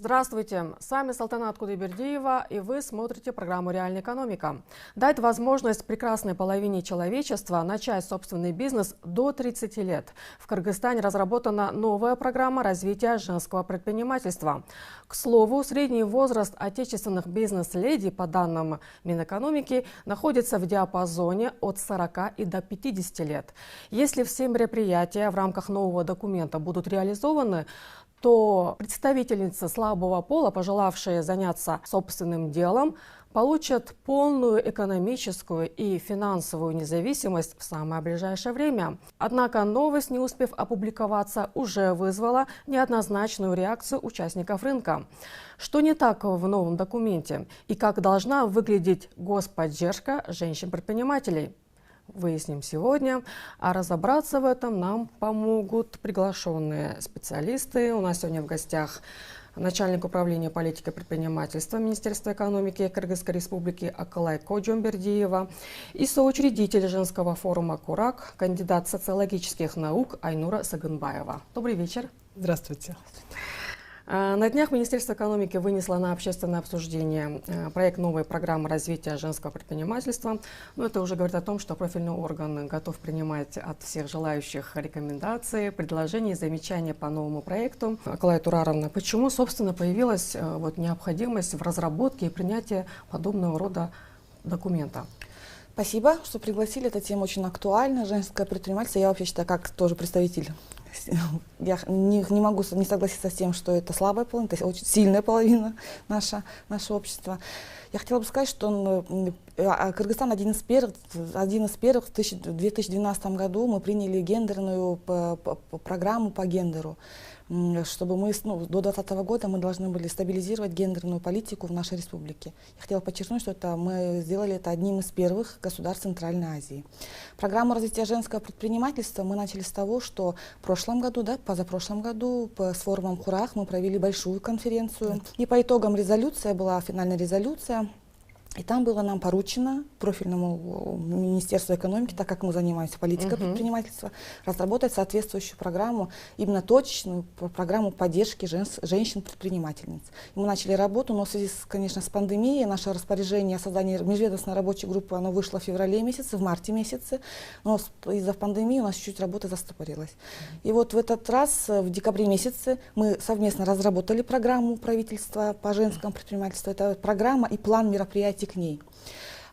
Здравствуйте, с вами Салтанат Кудайбердиева, и вы смотрите программу «Реальная экономика». Дать возможность прекрасной половине человечества начать собственный бизнес до 30 лет. В Кыргызстане разработана новая программа развития женского предпринимательства. К слову, средний возраст отечественных бизнес-леди, по данным Минэкономики, находится в диапазоне от 40 и до 50 лет. Если все мероприятия в рамках нового документа будут реализованы, то представительницы слабого пола, пожелавшие заняться собственным делом, получат полную экономическую и финансовую независимость в самое ближайшее время. Однако новость, не успев опубликоваться, уже вызвала неоднозначную реакцию участников рынка. Что не так в новом документе и как должна выглядеть господдержка женщин-предпринимателей? Выясним сегодня, а разобраться в этом нам помогут приглашенные специалисты. У нас сегодня в гостях начальник управления политикой предпринимательства Министерства экономики Кыргызской республики Акылай Коджомбердиева и соучредитель женского форума «Курак», кандидат социологических наук Айнура Сагынбаева. Добрый вечер. Здравствуйте. На днях Министерство экономики вынесло на общественное обсуждение проект новой программы развития женского предпринимательства. Но это уже говорит о том, что профильный орган готов принимать от всех желающих рекомендации, предложения, замечания по новому проекту. Акылай Тураровна, почему, собственно, появилась необходимость в разработке и принятии подобного рода документа? Спасибо, что пригласили. Эта тема очень актуальна. Женское предпринимательство. Я вообще считаю, как тоже представитель. Я не могу не согласиться с тем, что это слабая половина, это очень сильная половина нашего общества. Я хотела бы сказать, что Кыргызстан один из первых в 2012 году мы приняли гендерную программу по гендеру. Чтобы мы до 2020 года мы должны были стабилизировать гендерную политику в нашей республике. Я хотела подчеркнуть, что мы сделали это одним из первых государств Центральной Азии. Программу развития женского предпринимательства мы начали с того, что в прошлом году, позапрошлом году с форумом «Курак» мы провели большую конференцию. И по итогам была финальная резолюция. И там было нам поручено профильному Министерству экономики, так как мы занимаемся политикой предпринимательства, разработать соответствующую программу, именно точечную программу поддержки женщин-предпринимательниц. Мы начали работу, но в связи, конечно, с пандемией наше распоряжение о создании межведомственной рабочей группы оно вышло в феврале месяце, в марте месяце, но из-за пандемии у нас чуть-чуть работа застопорилась. И вот в этот раз, в декабре месяце, мы совместно разработали программу правительства по женскому предпринимательству. Это программа и план мероприятий к ней.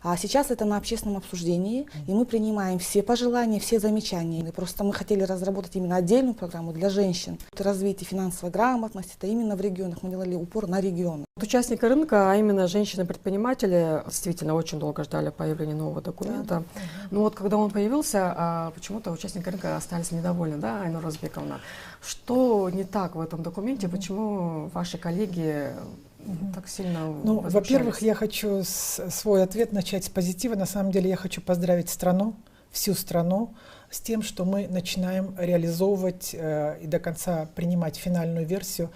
А сейчас это на общественном обсуждении, и мы принимаем все пожелания, все замечания. И просто мы хотели разработать именно отдельную программу для женщин. Развитие финансовой грамотности, это именно в регионах. Мы делали упор на регионы. Участники рынка, а именно женщины-предприниматели, действительно очень долго ждали появления нового документа. Но вот когда он появился, почему-то участники рынка остались недовольны, да, Айнура Розбековна? Что не так в этом документе? Почему ваши коллеги так сильно возмущались? Во-первых, я хочу свой ответ начать с позитива. На самом деле я хочу поздравить страну, всю страну, с тем, что мы начинаем реализовывать и до конца принимать финальную версию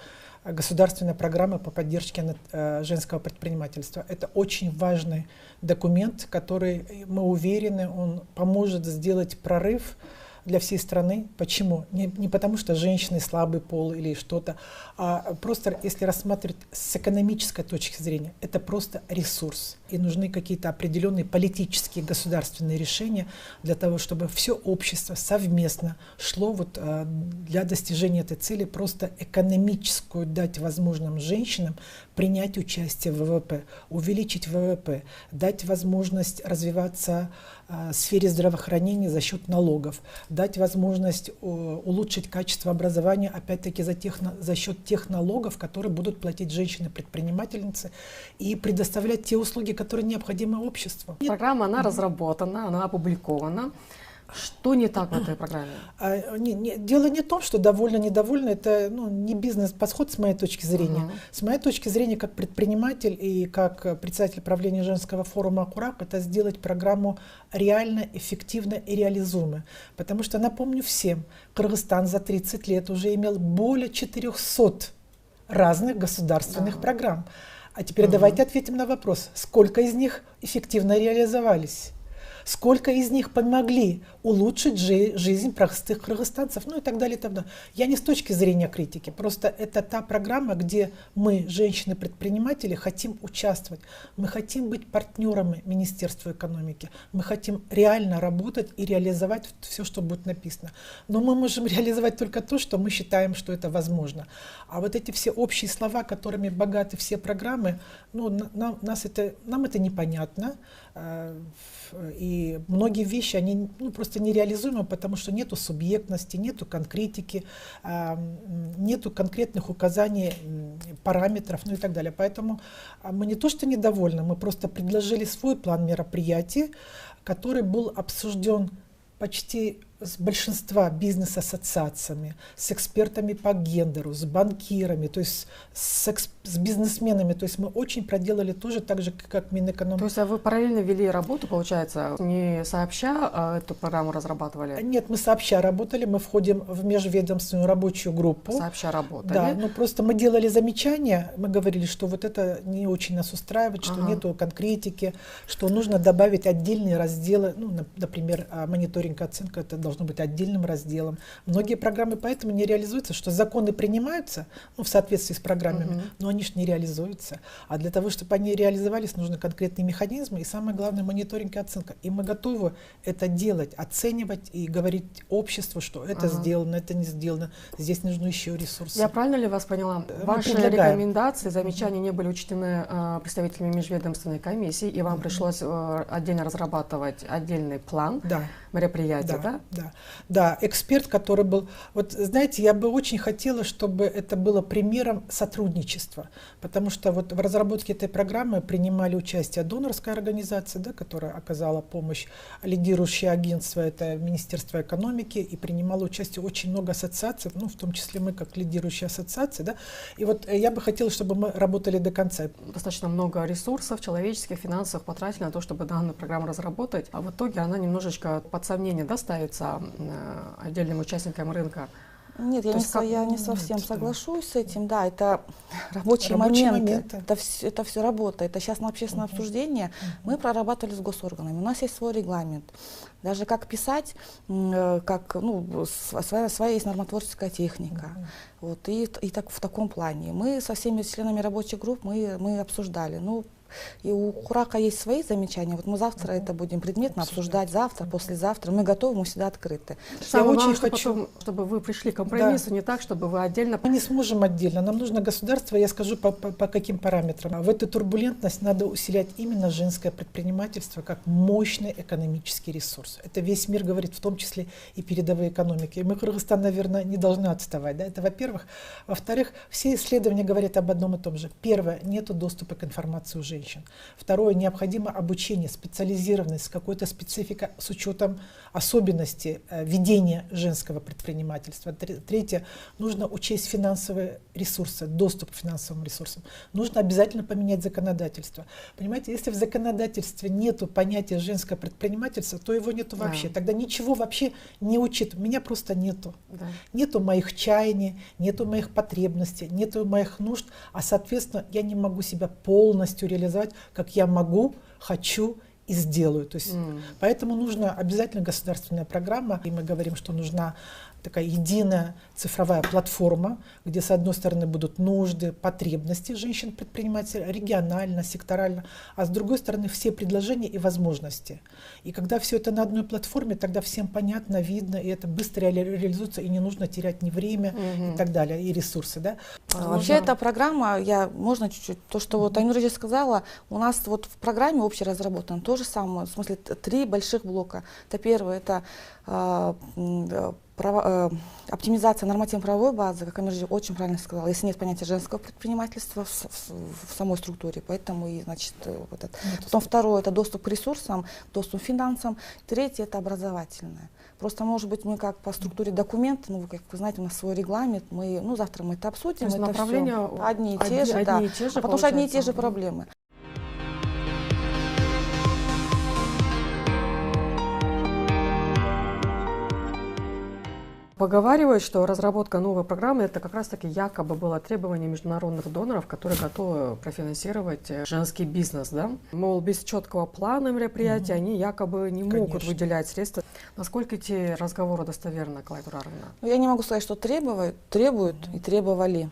государственной программы по поддержке женского предпринимательства. Это очень важный документ, который, мы уверены, он поможет сделать прорыв для всей страны. Почему? Не потому, что женщины слабый пол или что-то, а просто, если рассматривать с экономической точки зрения, это просто ресурс. И нужны какие-то определенные политические государственные решения для того, чтобы все общество совместно шло для достижения этой цели, просто экономическую дать возможным женщинам принять участие в ВВП, увеличить ВВП, дать возможность развиваться в сфере здравоохранения за счет налогов, дать возможность улучшить качество образования, опять-таки за счет тех налогов, которые будут платить женщины-предпринимательницы, и предоставлять те услуги, которые необходимы обществу. Программа, она разработана, она опубликована. Что не так в этой программе? Дело не в том, что довольно, недовольно, это не бизнес-подход с моей точки зрения. С моей точки зрения, как предприниматель и как председатель правления женского форума «Курак», это сделать программу реально, эффективно и реализуемой. Потому что, напомню всем, Кыргызстан за 30 лет уже имел более 400 разных государственных программ. А теперь давайте ответим на вопрос, сколько из них эффективно реализовались. сколько из них помогли улучшить жизнь простых кыргызстанцев, ну и так далее, и так далее. Я не с точки зрения критики, просто это та программа, где мы, женщины-предприниматели, хотим участвовать. Мы хотим быть партнерами Министерства экономики. Мы хотим реально работать и реализовать все, что будет написано. Но мы можем реализовать только то, что мы считаем, что это возможно. А вот эти все общие слова, которыми богаты все программы, ну, нам это непонятно. И многие вещи, они просто нереализуемы, потому что нету субъектности, нету конкретики, нету конкретных указаний, параметров, ну и так далее. Поэтому мы не то что недовольны, мы просто предложили свой план мероприятий, который был обсужден почти с большинства бизнес-ассоциациями, с экспертами по гендеру, с банкирами, то есть с бизнесменами. То есть мы очень проделали тоже так же, как Минэкономики. То есть вы параллельно вели работу, получается, не сообща эту программу разрабатывали? Нет, мы сообща работали, мы входим в межведомственную рабочую группу. Сообща работали? Да, но просто мы делали замечания, мы говорили, что вот это не очень нас устраивает, что нету конкретики, что нужно добавить отдельные разделы, ну, например, мониторинг, оценка, это должно быть отдельным разделом. Многие программы поэтому не реализуются, что законы принимаются, ну, в соответствии с программами, но они же не реализуются. А для того, чтобы они реализовались, нужны конкретные механизмы и, самое главное, мониторинг и оценка. И мы готовы это делать, оценивать и говорить обществу, что это сделано, это не сделано, здесь нужны еще ресурсы. Я правильно ли вас поняла? Ваши рекомендации, замечания не были учтены представителями межведомственной комиссии, и вам пришлось отдельно разрабатывать отдельный план мероприятия, да? Да, эксперт, который был... Вот, знаете, я бы очень хотела, чтобы это было примером сотрудничества, потому что вот в разработке этой программы принимали участие донорская организация, да, которая оказала помощь, лидирующее агентство, это Министерство экономики, и принимало участие очень много ассоциаций, ну, в том числе мы как лидирующая ассоциация, да, и вот я бы хотела, чтобы мы работали до конца. Достаточно много ресурсов, человеческих, финансовых потратили на то, чтобы данную программу разработать, а в итоге она немножечко под сомнение, да, ставится отдельным участникам рынка. Нет, я не совсем соглашусь с этим. Да, это рабочий момент. Это все работа. Это сейчас на общественное обсуждение. Мы прорабатывали с госорганами. У нас есть свой регламент. Даже как писать, как, ну, своя есть нормотворческая техника. Вот, и так, в таком плане. Мы со всеми членами рабочих групп мы обсуждали. Ну, и у Хурака есть свои замечания. Вот мы завтра это будем предметно обсуждать, завтра, послезавтра. Мы готовы, мы всегда открыты. Я очень хочу, чтобы вы пришли к компромиссу, не так, чтобы вы отдельно... Мы не сможем отдельно. Нам нужно государство, я скажу по каким параметрам. В эту турбулентность надо усилять именно женское предпринимательство как мощный экономический ресурс. Это весь мир говорит, в том числе и передовые экономики. И мы, Кыргызстан, наверное, не должны отставать. Да? Это во-первых. Во-вторых, все исследования говорят об одном и том же. Первое, нет доступа к информации у женщин. Второе, необходимо обучение, специализированность, какой-то специфика с учетом особенностей ведения женского предпринимательства. Третье, нужно учесть финансовые ресурсы, доступ к финансовым ресурсам. Нужно обязательно поменять законодательство. Понимаете, если в законодательстве нету понятия женское предпринимательство, то его нету вообще. Тогда ничего вообще не учит. Меня просто нету. Нету моих чаяний, нету моих потребностей, нету моих нужд, а соответственно я не могу себя полностью реализовать, как я могу, хочу и сделаю. То есть, поэтому нужна обязательно государственная программа, и мы говорим, что нужна такая единая цифровая платформа, где, с одной стороны, будут нужды, потребности женщин-предпринимателей, регионально, секторально, а с другой стороны, все предложения и возможности. И когда все это на одной платформе, тогда всем понятно, видно, и это быстро реализуется, и не нужно терять ни время и так далее, и ресурсы. Да? Вообще, эта программа, можно чуть-чуть, то, что вот Айнура сказала, у нас вот в программе общей разработано то же самое, в смысле 3 больших блока. Это первое, это оптимизация нормативно-правовой базы, как Амирджи очень правильно сказала, если нет понятия женского предпринимательства в самой структуре, поэтому и, значит, вот это. Потом второе, это доступ к ресурсам, доступ к финансам. Третье, это образовательное. Просто, может быть, мы как по структуре документов, ну, как вы знаете, у нас свой регламент, завтра мы это обсудим, это направления все одни и те же, потому что одни и те же проблемы. Поговаривают, что разработка новой программы это как раз-таки якобы было требование международных доноров, которые готовы профинансировать женский бизнес, да? Мол, без четкого плана мероприятия они якобы не могут выделять средства. Насколько эти разговоры достоверны, Клайд Ураровна? Я не могу сказать, что требуют и требовали.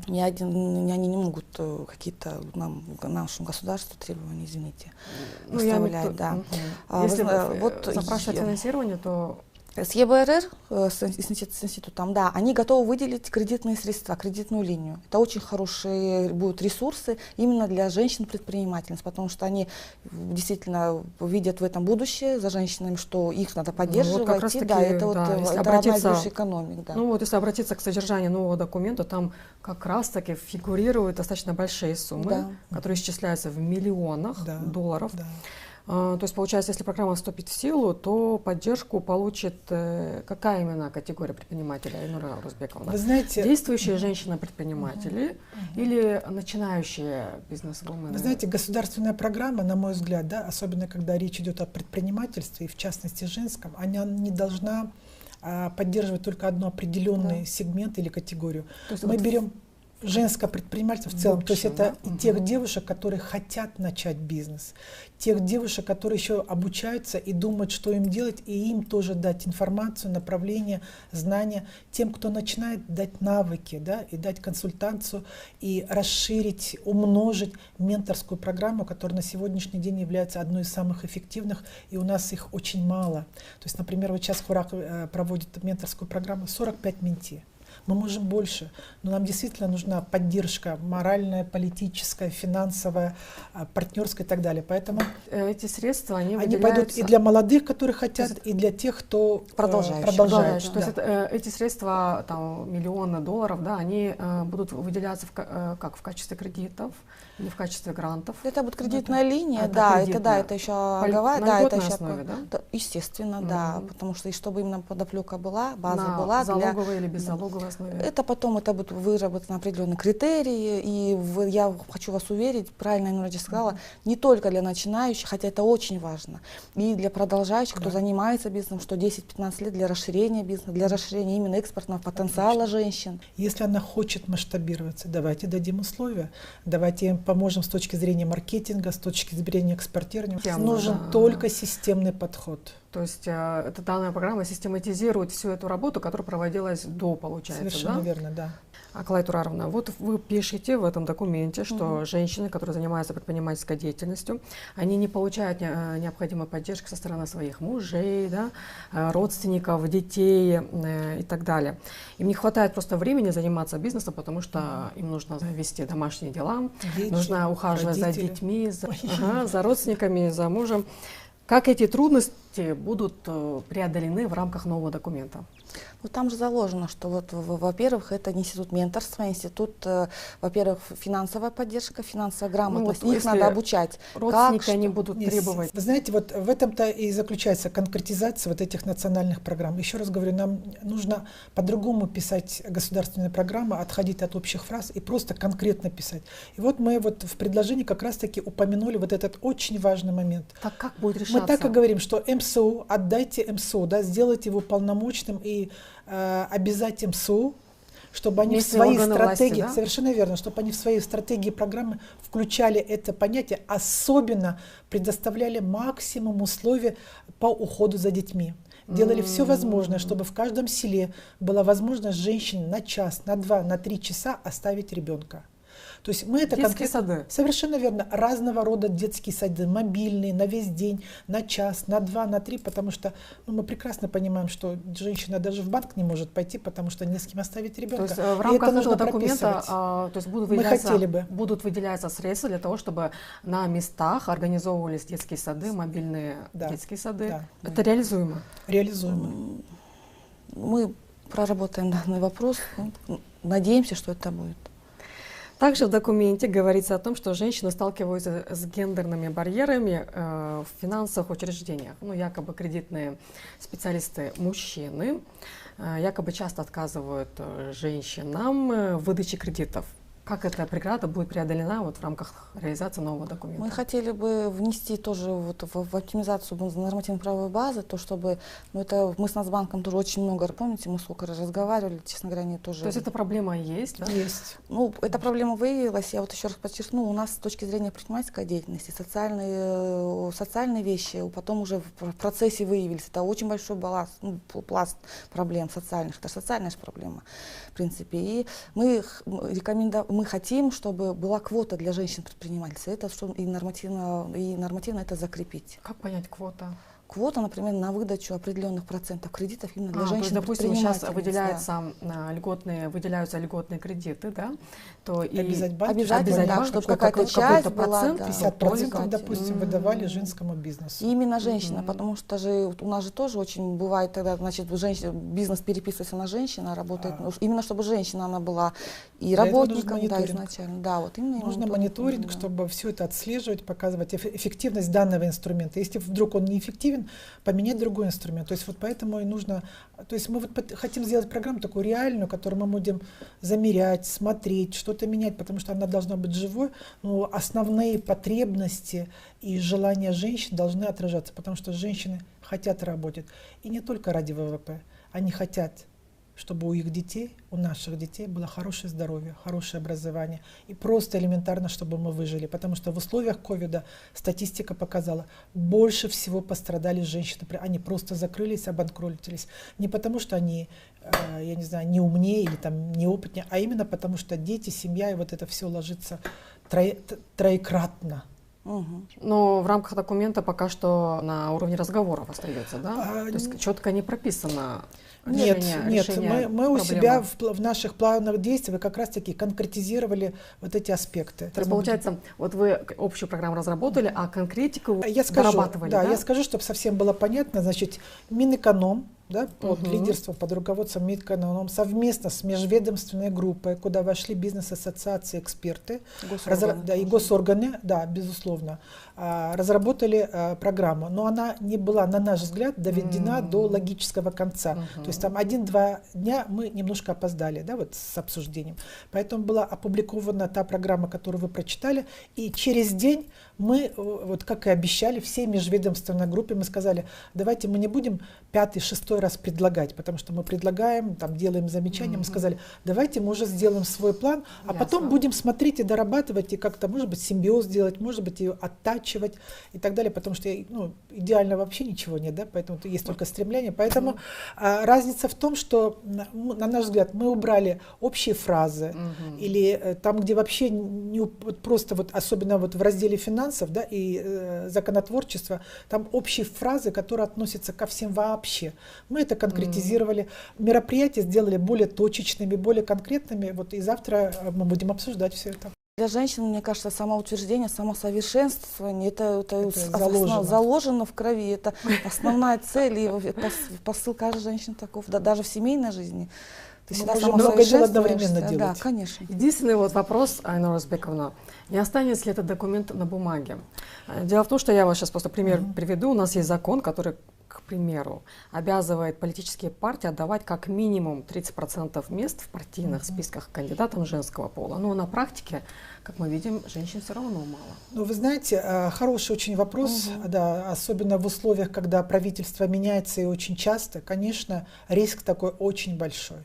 Они не могут какие-то нашему государству требования, извините, выставлять. Да. Если запрашивать финансирование, то с ЕБРР, с институтом, да, они готовы выделить кредитные средства, кредитную линию. Это очень хорошие будут ресурсы именно для женщин-предпринимательниц, потому что они действительно видят в этом будущее за женщинами, что их надо поддерживать. Вот как раз таки, да, это одна из душ экономик. Да. Ну вот если обратиться к содержанию нового документа, там как раз таки фигурируют достаточно большие суммы, которые исчисляются в миллионах долларов. Да. То есть, получается, если программа вступит в силу, то поддержку получит какая именно категория предпринимателей, Айнура Розбековна? Вы знаете, действующие женщины-предприниматели или начинающие бизнес-вумены? Вы знаете, государственная программа, на мой взгляд, да, особенно когда речь идет о предпринимательстве, и в частности женском, она не должна поддерживать только одну определенный сегмент или категорию. Мы берем женское предпринимательство в целом, то есть это тех девушек, которые хотят начать бизнес, тех девушек, которые еще обучаются и думают, что им делать, и им тоже дать информацию, направление, знания, тем, кто начинает, дать навыки, да, и дать консультацию, и расширить, умножить менторскую программу, которая на сегодняшний день является одной из самых эффективных, и у нас их очень мало. То есть, например, вот сейчас Хурак проводит менторскую программу 45 менти. Мы можем больше, но нам действительно нужна поддержка моральная, политическая, финансовая, партнерская и так далее. Поэтому эти средства, они пойдут и для молодых, которые хотят, и для тех, кто продолжает. То есть эти средства, там, миллионы долларов, да, они будут выделяться как в качестве кредитов или в качестве грантов? Это будет кредитная линия, это еще на льготной основе, да? Естественно, да, потому что и чтобы именно подоплека была, база была. На залоговой или беззалоговой основе? Это потом будут выработаны определенные критерии, и я хочу вас уверить, правильно Айнура сказала, не только для начинающих, хотя это очень важно, и для продолжающих, кто занимается бизнесом, что 10-15 лет для расширения бизнеса, для расширения именно экспортного потенциала женщин. Если она хочет масштабироваться, давайте дадим условия, давайте им поможем с точки зрения маркетинга, с точки зрения экспортирования. Нужен только системный подход. То есть эта данная программа систематизирует всю эту работу, которая проводилась до, получается, Совершенно верно, да. Клайд Ураровна, вот вы пишете в этом документе, что женщины, которые занимаются предпринимательской деятельностью, они не получают необходимой поддержки со стороны своих мужей, да, родственников, детей и так далее. Им не хватает просто времени заниматься бизнесом, потому что им нужно вести домашние дела, нужно ухаживать за детьми, за родственниками, за мужем. Как эти трудности будут преодолены в рамках нового документа? Ну, там же заложено, что вот, во-первых, это институт менторства, институт, во-первых, финансовая поддержка, финансовая грамотность. Их надо обучать. Родственники они будут требовать. Вы знаете, вот в этом-то и заключается конкретизация вот этих национальных программ. Еще раз говорю, нам нужно по-другому писать государственные программы, отходить от общих фраз и просто конкретно писать. И вот мы вот в предложении как раз-таки упомянули вот этот очень важный момент. Так как будет решаться? Мы так и говорим, что МСУ, отдайте МСУ, да, сделайте его полномочным и обязать МСУ, чтобы они в свои стратегии, власти, совершенно верно, чтобы они в свои стратегии программы включали это понятие, особенно предоставляли максимум условий по уходу за детьми. Делали все возможное, чтобы в каждом селе была возможность женщине на час, на 2, на 3 часа оставить ребенка. То есть мы это детские сады. Совершенно верно. Разного рода детские сады, мобильные, на весь день, на час, на 2, на 3, потому что мы прекрасно понимаем, что женщина даже в банк не может пойти, потому что не с кем оставить ребенка. То есть в рамках этого документа то есть будут выделяться средства для того, чтобы на местах организовывались детские сады, мобильные детские сады. Да, это реализуемо? Реализуемо. Мы проработаем данный вопрос, надеемся, что это будет. Также в документе говорится о том, что женщины сталкиваются с гендерными барьерами в финансовых учреждениях. Ну, якобы кредитные специалисты мужчины якобы часто отказывают женщинам в выдаче кредитов. Как эта преграда будет преодолена вот в рамках реализации нового документа? Мы хотели бы внести тоже вот в оптимизацию нормативно-правовой базы, то чтобы, ну это мы с Нацбанком тоже очень много, помните, мы сколько раз разговаривали, честно говоря, они тоже. То есть эта проблема есть, да? Есть. Ну, эта проблема выявилась, я вот еще раз подчеркну, у нас с точки зрения предпринимательской деятельности, социальные вещи, потом уже в процессе выявились, это очень большой пласт проблем социальных, это социальная же проблема, в принципе, и мы хотим, чтобы была квота для женщин-предпринимателей, это что и нормативно это закрепить. Как понять квота? Квота, например, на выдачу определенных процентов кредитов именно для То есть, допустим, сейчас выделяются льготные кредиты, да? То и обязательно, да, чтобы какая-то часть была, процент, 50%, допустим, выдавали женскому бизнесу. И именно женщина, потому что же у нас же тоже очень бывает тогда, значит, бизнес переписывается на женщину, работает, именно чтобы женщина она была и работником, да, изначально. Да, вот именно нужно мониторинг, чтобы все это отслеживать, показывать эффективность данного инструмента. Если вдруг он неэффективен, поменять другой инструмент. То есть вот поэтому и нужно, то есть мы вот хотим сделать программу такую реальную, которую мы будем замерять, смотреть, что-то менять, потому что она должна быть живой, но основные потребности и желания женщин должны отражаться, потому что женщины хотят работать. И не только ради ВВП, они хотят, чтобы у их детей, у наших детей было хорошее здоровье, хорошее образование. И просто элементарно, чтобы мы выжили. Потому что в условиях ковида статистика показала, больше всего пострадали женщины. Они просто закрылись, обанкротились. Не потому что они, я не знаю, не умнее или там неопытнее, а именно потому что дети, семья, и вот это все ложится троекратно. Но в рамках документа пока что на уровне разговоров остается, да? То есть четко не прописано. Нет, мы у себя в наших планах действий как раз-таки конкретизировали вот эти аспекты. То есть, получается, вот вы общую программу разработали, а конкретику дорабатывали, да? Я скажу, чтобы совсем было понятно, значит, Минэконом, да, под лидерством, под руководством Минэконом, совместно с межведомственной группой, куда вошли бизнес-ассоциации, эксперты, и госорганы, да, безусловно, разработали программу. Но она не была, на наш взгляд, доведена до логического конца. То есть там 1-2 дня мы немножко опоздали, да, вот с обсуждением. Поэтому была опубликована та программа, которую вы прочитали, и через день мы, вот как и обещали, всей межведомственной группе мы сказали, давайте мы не будем 5-6 раз предлагать, потому что мы предлагаем, там, делаем замечания, мы сказали, давайте мы уже сделаем свой план, а потом будем смотреть и дорабатывать, и как-то, может быть, симбиоз делать, может быть, ее оттачивать и так далее, потому что идеально вообще ничего нет, да, поэтому есть только стремление. Поэтому разница в том, что, на наш взгляд, мы убрали общие фразы, или там, где вообще просто, вот, особенно вот в разделе финансов, да, и законотворчества, там общие фразы, которые относятся ко всем вообще. Мы это конкретизировали, мероприятия сделали более точечными, более конкретными, вот, и завтра мы будем обсуждать все это. Для женщин, мне кажется, самоутверждение, самосовершенствование, это заложено в крови, это основная цель, и это посыл каждой женщины таков, да, даже в семейной жизни. Мы можем много дел одновременно делать. Да, конечно. Единственный вот вопрос, Айнур Розбековна, не останется ли этот документ на бумаге? Дело в том, что я вас сейчас просто пример приведу. У нас есть закон, который, к примеру, обязывает политические партии отдавать как минимум 30% мест в партийных списках кандидатам женского пола. Но на практике, как мы видим, женщин все равно мало. Ну, вы знаете, хороший очень вопрос, да, особенно в условиях, когда правительство меняется и очень часто, конечно, риск такой очень большой.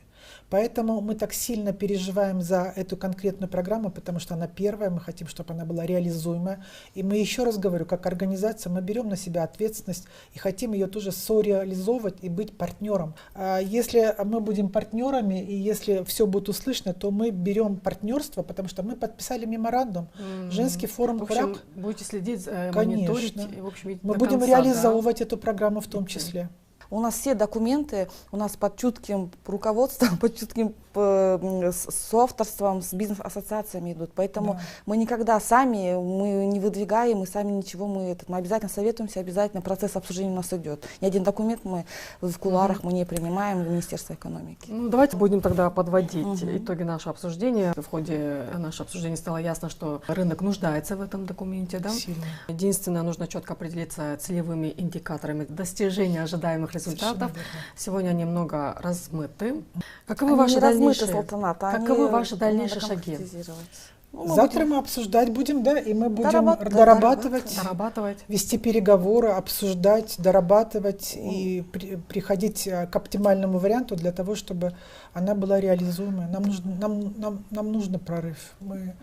Поэтому мы так сильно переживаем за эту конкретную программу, потому что она первая, мы хотим, чтобы она была реализуемая. И мы, еще раз говорю, как организация, мы берем на себя ответственность и хотим ее тоже сореализовывать и быть партнером. Если мы будем партнерами, и если все будет услышано, то мы берем партнерство, потому что мы подписали меморандум. Женский форум в общем, будете следить, мониторить. Конечно. В общем, мы будем реализовывать эту программу в том числе. У нас все документы у нас под чутким руководством, под чутким соавторством с бизнес-ассоциациями идут. Поэтому мы никогда сами мы не выдвигаем, мы сами ничего, мы обязательно советуемся, обязательно процесс обсуждения у нас идет. Ни один документ мы в кулуарах мы не принимаем в Министерство экономики. Ну, давайте будем тогда подводить итоги нашего обсуждения. В ходе нашего обсуждения стало ясно, что рынок нуждается в этом документе. Да? Сильно. Единственное, нужно четко определиться целевыми индикаторами достижения ожидаемых результатов результатов. верно. Сегодня они немного размыты. Каковы Они ваши не размыты, дальнейшие, Салтанат, они каковы ваши надо дальнейшие шаги? конкретизировать. Ну, Завтра мы обсуждать будем, да, и мы будем Дорабатывать. Дорабатывать? вести переговоры, обсуждать, дорабатывать и приходить к оптимальному варианту для того, чтобы она была реализуемая. Нам нужен прорыв. Мы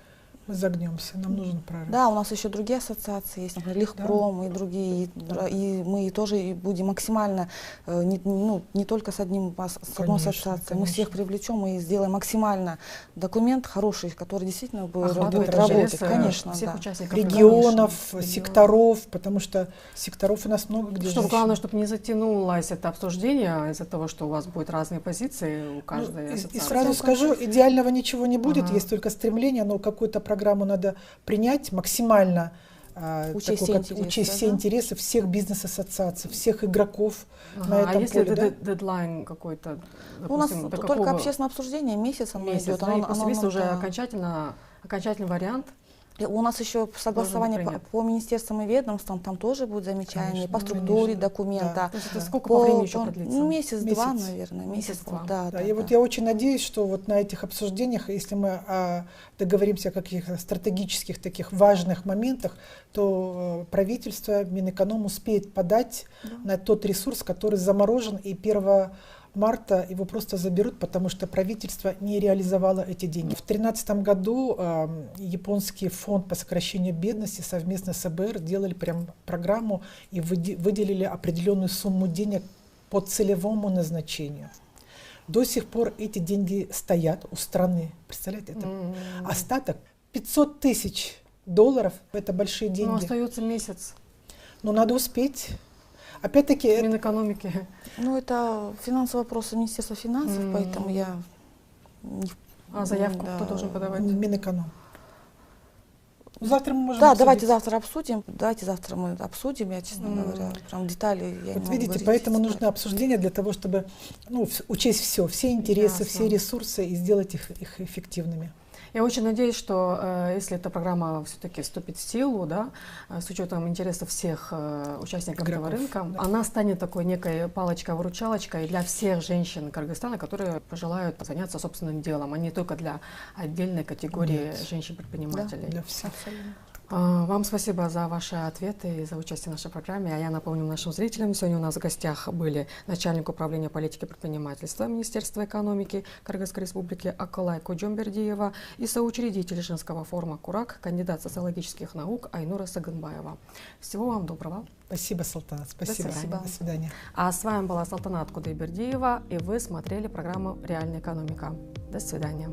загнемся, нам нужен прорыв. Да, у нас еще другие ассоциации есть, например, Лихпром и другие. И мы тоже и будем максимально, не только с одной ассоциацией, мы всех привлечем и сделаем максимально документ хороший, который действительно будет работать. Конечно, всех да. участников Регионов, секторов, потому что секторов у нас много где. Чтобы главное, чтобы не затянулось это обсуждение из-за того, что у вас будут разные позиции у каждой ассоциации. И сразу скажу, идеального ничего не будет, есть только стремление, но какую-то программу надо принять максимально, учесть все интересы всех бизнес-ассоциаций, всех игроков на этом А если поле. дедлайн какой-то? У нас допустим, до только какого общественное обсуждение, месяц оно месяца, идет. да, и после месяца уже да. окончательный вариант. И у нас еще согласование по министерствам и ведомствам, там тоже будет замечание, по структуре документа. Да. То есть это сколько по времени еще продлится? Месяц-два, наверное. Месяц-два. Да, И вот я очень надеюсь, что вот на этих обсуждениях, если мы договоримся о каких-то стратегических таких важных моментах, то правительство, Минэконом успеет подать на тот ресурс, который заморожен, и 1 марта его просто заберут, потому что правительство не реализовало эти деньги. В 2013 году японский фонд по сокращению бедности совместно с АБР делали прям программу и выделили определенную сумму денег по целевому назначению. До сих пор эти деньги стоят у страны. Представляете, это остаток $500 000. Это большие деньги. Ну, остается месяц. Но надо успеть. Опять-таки... Минэкономики. Ну, это финансовый вопрос Министерства финансов, поэтому я... заявку кто должен подавать? Минэконом. Завтра мы можем Да, обсудить. давайте завтра обсудим. Давайте завтра мы обсудим, я, честно говоря, прям детали я не могу видите, говорить поэтому сейчас. нужно обсуждение для того, чтобы учесть все интересы, все ресурсы и сделать их эффективными. Я очень надеюсь, что если эта программа все-таки вступит в силу, да, с учетом интересов всех участников этого рынка, она станет такой некой палочкой-выручалочкой для всех женщин Кыргызстана, которые пожелают заняться собственным делом, а не только для отдельной категории женщин-предпринимателей. Да, для всех. Вам спасибо за ваши ответы и за участие в нашей программе. А я напомню нашим зрителям, сегодня у нас в гостях были начальник управления политики предпринимательства Министерства экономики Кыргызской республики Акылай Кожомбердиева и соучредитель женского форума «Курак», кандидат социологических наук Айнура Сагынбаева. Всего вам доброго. Спасибо, Салтанат. Спасибо. До свидания. А с вами была Салтанат Кудайбердиева, и вы смотрели программу «Реальная экономика». До свидания.